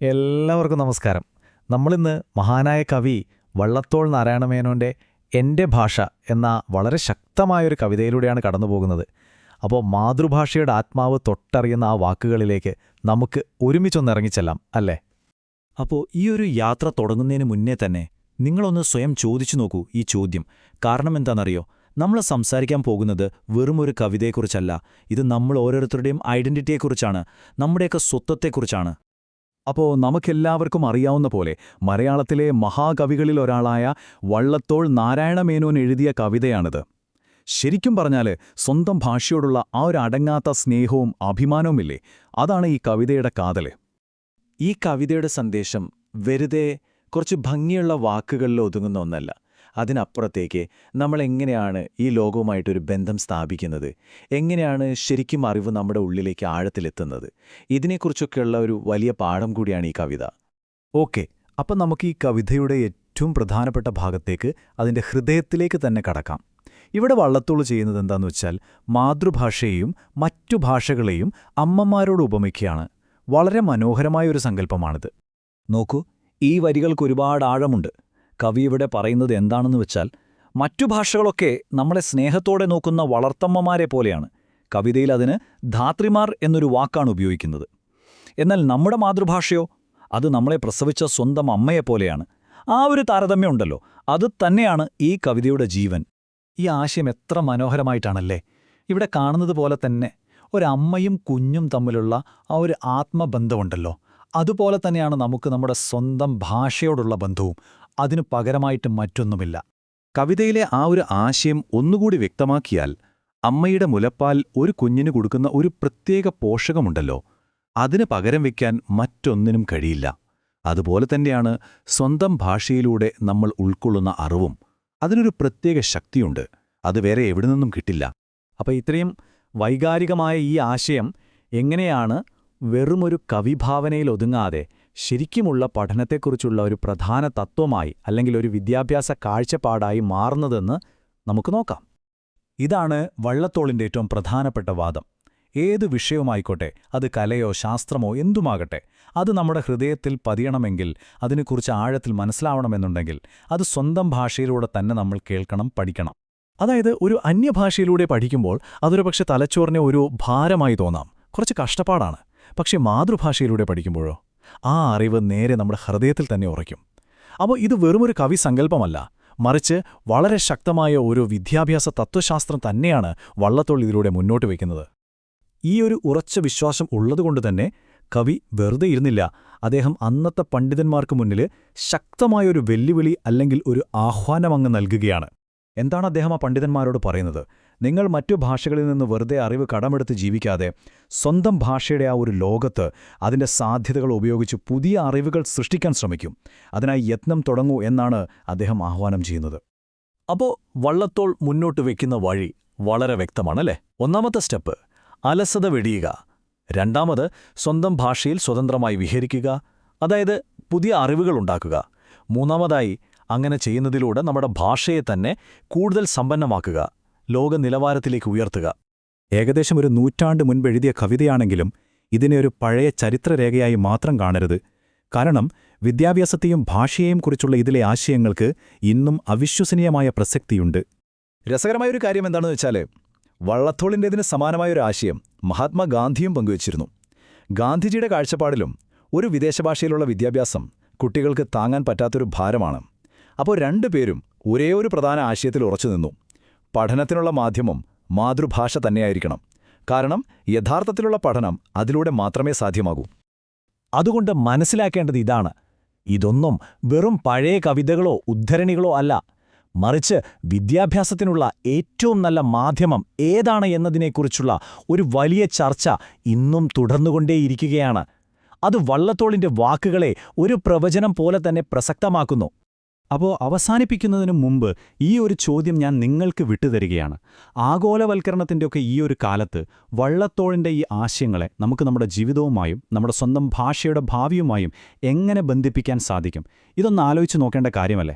എല്ലാവർക്കും നമസ്കാരം. നമ്മളിന്ന് മഹാനായ കവി വള്ളത്തോൾ നാരായണമേനോൻ്റെ എൻ്റെ ഭാഷ എന്ന വളരെ ശക്തമായൊരു കവിതയിലൂടെയാണ് കടന്നുപോകുന്നത്. അപ്പോൾ മാതൃഭാഷയുടെ ആത്മാവ് തൊട്ടറിയുന്ന ആ വാക്കുകളിലേക്ക് നമുക്ക് ഒരുമിച്ചൊന്നിറങ്ങിച്ചെല്ലാം, അല്ലേ? അപ്പോൾ ഈ ഒരു യാത്ര തുടങ്ങുന്നതിന് മുന്നേ തന്നെ നിങ്ങളൊന്ന് സ്വയം ചോദിച്ചു നോക്കൂ ഈ ചോദ്യം. കാരണം എന്താണെന്നറിയോ? നമ്മൾ സംസാരിക്കാൻ പോകുന്നത് വെറുമൊരു കവിതയെക്കുറിച്ചല്ല. ഇത് നമ്മൾ ഓരോരുത്തരുടെയും ഐഡന്റിറ്റിയെക്കുറിച്ചാണ്, നമ്മുടെയൊക്കെ സ്വത്വത്തെക്കുറിച്ചാണ്. അപ്പോൾ നമുക്കെല്ലാവർക്കും അറിയാവുന്ന പോലെ മലയാളത്തിലെ മഹാകവികളിലൊരാളായ വള്ളത്തോൾ നാരായണമേനോൻ എഴുതിയ കവിതയാണിത്. ശരിക്കും പറഞ്ഞാൽ സ്വന്തം ഭാഷയോടുള്ള ആ ഒരു അടങ്ങാത്ത സ്നേഹവും അഭിമാനവുമില്ലേ, അതാണ് ഈ കവിതയുടെ കാതല്. ഈ കവിതയുടെ സന്ദേശം വെറുതെ കുറച്ച് ഭംഗിയുള്ള വാക്കുകളിൽ ഒതുങ്ങുന്ന ഒന്നല്ല. അതിനപ്പുറത്തേക്ക് നമ്മളെങ്ങനെയാണ് ഈ ലോകവുമായിട്ടൊരു ബന്ധം സ്ഥാപിക്കുന്നത്, എങ്ങനെയാണ് ശരിക്കും അറിവ് നമ്മുടെ ഉള്ളിലേക്ക് ആഴത്തിലെത്തുന്നത്, ഇതിനെക്കുറിച്ചൊക്കെയുള്ള ഒരു വലിയ പാഠം കൂടിയാണ് ഈ കവിത. ഓക്കെ, അപ്പം നമുക്ക് ഈ കവിതയുടെ ഏറ്റവും പ്രധാനപ്പെട്ട ഭാഗത്തേക്ക്, അതിൻ്റെ ഹൃദയത്തിലേക്ക് തന്നെ കടക്കാം. ഇവിടെ വള്ളത്തോൾ ചെയ്യുന്നത് എന്താണെന്ന് വെച്ചാൽ മാതൃഭാഷയെയും മറ്റു ഭാഷകളെയും അമ്മമാരോട് ഉപമിക്കുകയാണ്. വളരെ മനോഹരമായൊരു സങ്കല്പമാണിത്. നോക്കൂ, ഈ വരികൾക്കൊരുപാട് ആഴമുണ്ട്. കവി ഇവിടെ പറയുന്നത് എന്താണെന്ന് വെച്ചാൽ, മറ്റു ഭാഷകളൊക്കെ നമ്മളെ സ്നേഹത്തോടെ നോക്കുന്ന വളർത്തമ്മമാരെ പോലെയാണ്. കവിതയിൽ അതിന് ധാത്രിമാർ എന്നൊരു വാക്കാണ് ഉപയോഗിക്കുന്നത്. എന്നാൽ നമ്മുടെ മാതൃഭാഷയോ, അത് നമ്മളെ പ്രസവിച്ച സ്വന്തം അമ്മയെപ്പോലെയാണ്. ആ ഒരു താരതമ്യമുണ്ടല്ലോ, അത് തന്നെയാണ് ഈ കവിതയുടെ ജീവൻ. ഈ ആശയം എത്ര മനോഹരമായിട്ടാണല്ലേ! ഇവിടെ കാണുന്നത് പോലെ തന്നെ ഒരമ്മയും കുഞ്ഞും തമ്മിലുള്ള ആ ഒരു ആത്മബന്ധമുണ്ടല്ലോ, അതുപോലെ തന്നെയാണ് നമുക്ക് നമ്മുടെ സ്വന്തം ഭാഷയോടുള്ള ബന്ധവും. അതിനു പകരമായിട്ട് മറ്റൊന്നുമില്ല. കവിതയിലെ ആ ഒരു ആശയം ഒന്നുകൂടി വ്യക്തമാക്കിയാൽ, അമ്മയുടെ മുലപ്പാൽ ഒരു കുഞ്ഞിന് കൊടുക്കുന്ന ഒരു പ്രത്യേക പോഷകമുണ്ടല്ലോ, അതിന് പകരം വയ്ക്കാൻ മറ്റൊന്നിനും കഴിയില്ല. അതുപോലെ തന്നെയാണ് സ്വന്തം ഭാഷയിലൂടെ നമ്മൾ ഉൾക്കൊള്ളുന്ന അറിവും. അതിനൊരു പ്രത്യേക ശക്തിയുണ്ട്, അത് വേറെ എവിടെ നിന്നും കിട്ടില്ല. അപ്പോൾ ഇത്രയും വൈകാരികമായ ഈ ആശയം എങ്ങനെയാണ് വെറുമൊരു കവിഭാവനയിൽ ഒതുങ്ങാതെ ശരിക്കുമുള്ള പഠനത്തെക്കുറിച്ചുള്ള ഒരു പ്രധാന തത്വമായി അല്ലെങ്കിൽ ഒരു വിദ്യാഭ്യാസ കാഴ്ചപ്പാടായി മാറുന്നതെന്ന് നമുക്ക് നോക്കാം. ഇതാണ് വള്ളത്തോളിൻ്റെ ഏറ്റവും പ്രധാനപ്പെട്ട വാദം. ഏതു വിഷയവുമായിക്കോട്ടെ, അത് കലയോ ശാസ്ത്രമോ എന്തുമാകട്ടെ, അത് നമ്മുടെ ഹൃദയത്തിൽ പതിയണമെങ്കിൽ, അതിനെക്കുറിച്ച് ആഴത്തിൽ മനസ്സിലാവണമെന്നുണ്ടെങ്കിൽ, അത് സ്വന്തം ഭാഷയിലൂടെ തന്നെ നമ്മൾ കേൾക്കണം, പഠിക്കണം. അതായത് ഒരു അന്യഭാഷയിലൂടെ പഠിക്കുമ്പോൾ അതൊരു പക്ഷെ തലച്ചോറിനെ ഒരു ഭാരമായി തോന്നാം, കുറച്ച് കഷ്ടപ്പാടാണ്. പക്ഷേ മാതൃഭാഷയിലൂടെ പഠിക്കുമ്പോഴോ ആ അറിവ് നേരെ നമ്മുടെ ഹൃദയത്തിൽ തന്നെ ഉറയ്ക്കും. അപ്പോൾ ഇത് വെറുമൊരു കവി സങ്കല്പമല്ല, മറിച്ച് വളരെ ശക്തമായ ഒരു വിദ്യാഭ്യാസ തത്വശാസ്ത്രം തന്നെയാണ് വള്ളത്തോൾ ഇതിലൂടെ മുന്നോട്ട് വയ്ക്കുന്നത്. ഈ ഒരു ഉറച്ച വിശ്വാസം ഉള്ളതുകൊണ്ടുതന്നെ കവി വെറുതെ ഇരുന്നില്ല. അദ്ദേഹം അന്നത്തെ പണ്ഡിതന്മാർക്ക് മുന്നിൽ ശക്തമായൊരു വെല്ലുവിളി അല്ലെങ്കിൽ ഒരു ആഹ്വാനമങ്ങ് നൽകുകയാണ്. എന്താണ് അദ്ദേഹം ആ പണ്ഡിതന്മാരോട് പറയുന്നത്? നിങ്ങൾ മറ്റു ഭാഷകളിൽ നിന്ന് വെറുതെ അറിവ് കടമെടുത്ത് ജീവിക്കാതെ സ്വന്തം ഭാഷയുടെ ആ ഒരു ലോകത്ത് അതിൻ്റെ സാധ്യതകൾ ഉപയോഗിച്ച് പുതിയ അറിവുകൾ സൃഷ്ടിക്കാൻ ശ്രമിക്കും. അതിനായി യത്നം തുടങ്ങൂ എന്നാണ് അദ്ദേഹം ആഹ്വാനം ചെയ്യുന്നത്. അപ്പോൾ വള്ളത്തോൾ മുന്നോട്ട് വയ്ക്കുന്ന വഴി വളരെ വ്യക്തമാണല്ലേ? ഒന്നാമത്തെ സ്റ്റെപ്പ് അലസത വെടിയുക. രണ്ടാമത് സ്വന്തം ഭാഷയിൽ സ്വതന്ത്രമായി വിഹരിക്കുക, അതായത് പുതിയ അറിവുകൾ ഉണ്ടാക്കുക. മൂന്നാമതായി അങ്ങനെ ചെയ്യുന്നതിലൂടെ നമ്മുടെ ഭാഷയെ തന്നെ കൂടുതൽ സമ്പന്നമാക്കുക, ലോക നിലവാരത്തിലേക്ക് ഉയർത്തുക. ഏകദേശം ഒരു നൂറ്റാണ്ട് മുൻപെഴുതിയ കവിതയാണെങ്കിലും ഇതിനെ ഒരു പഴയ ചരിത്രരേഖയായി മാത്രം കാണരുത്. കാരണം വിദ്യാഭ്യാസത്തെയും ഭാഷയെയും കുറിച്ചുള്ള ഇതിലെ ആശയങ്ങൾക്ക് ഇന്നും അവിശ്വസനീയമായ പ്രസക്തിയുണ്ട്. രസകരമായൊരു കാര്യം എന്താണെന്ന് വെച്ചാൽ, വള്ളത്തോളിൻ്റെതിന് സമാനമായൊരു ആശയം മഹാത്മാഗാന്ധിയും പങ്കുവച്ചിരുന്നു. ഗാന്ധിജിയുടെ കാഴ്ചപ്പാടിലും ഒരു വിദേശഭാഷയിലുള്ള വിദ്യാഭ്യാസം കുട്ടികൾക്ക് താങ്ങാൻ പറ്റാത്തൊരു ഭാരമാണ്. അപ്പോൾ രണ്ടുപേരും ഒരേ ഒരു പ്രധാന ആശയത്തിൽ ഉറച്ചുനിന്നു: പഠനത്തിനുള്ള മാധ്യമം മാതൃഭാഷ തന്നെയായിരിക്കണം. കാരണം യഥാർത്ഥത്തിലുള്ള പഠനം അതിലൂടെ മാത്രമേ സാധ്യമാകൂ. അതുകൊണ്ട് മനസ്സിലാക്കേണ്ടത് ഇതാണ്: ഇതൊന്നും വെറും പഴയ കവിതകളോ ഉദ്ധരണികളോ അല്ല, മറിച്ച് വിദ്യാഭ്യാസത്തിനുള്ള ഏറ്റവും നല്ല മാധ്യമം ഏതാണ് എന്നതിനെക്കുറിച്ചുള്ള ഒരു വലിയ ചർച്ച ഇന്നും തുടർന്നുകൊണ്ടേയിരിക്കുകയാണ്. അത് വള്ളത്തോളിൻ്റെ വാക്കുകളെ ഒരു പ്രവചനം പോലെ തന്നെ പ്രസക്തമാക്കുന്നു. അപ്പോൾ അവസാനിപ്പിക്കുന്നതിനു മുമ്പ് ഈ ഒരു ചോദ്യം ഞാൻ നിങ്ങൾക്ക് വിട്ടുതരികയാണ്. ആഗോളവൽക്കരണത്തിൻ്റെയൊക്കെ ഈ ഒരു കാലത്ത് വള്ളത്തോളിൻ്റെ ഈ ആശയങ്ങളെ നമുക്ക് നമ്മുടെ ജീവിതവുമായും നമ്മുടെ സ്വന്തം ഭാഷയുടെ ഭാവിയുമായും എങ്ങനെ ബന്ധിപ്പിക്കാൻ സാധിക്കും? ഇതൊന്ന് ആലോചിച്ച് നോക്കേണ്ട കാര്യമല്ലേ?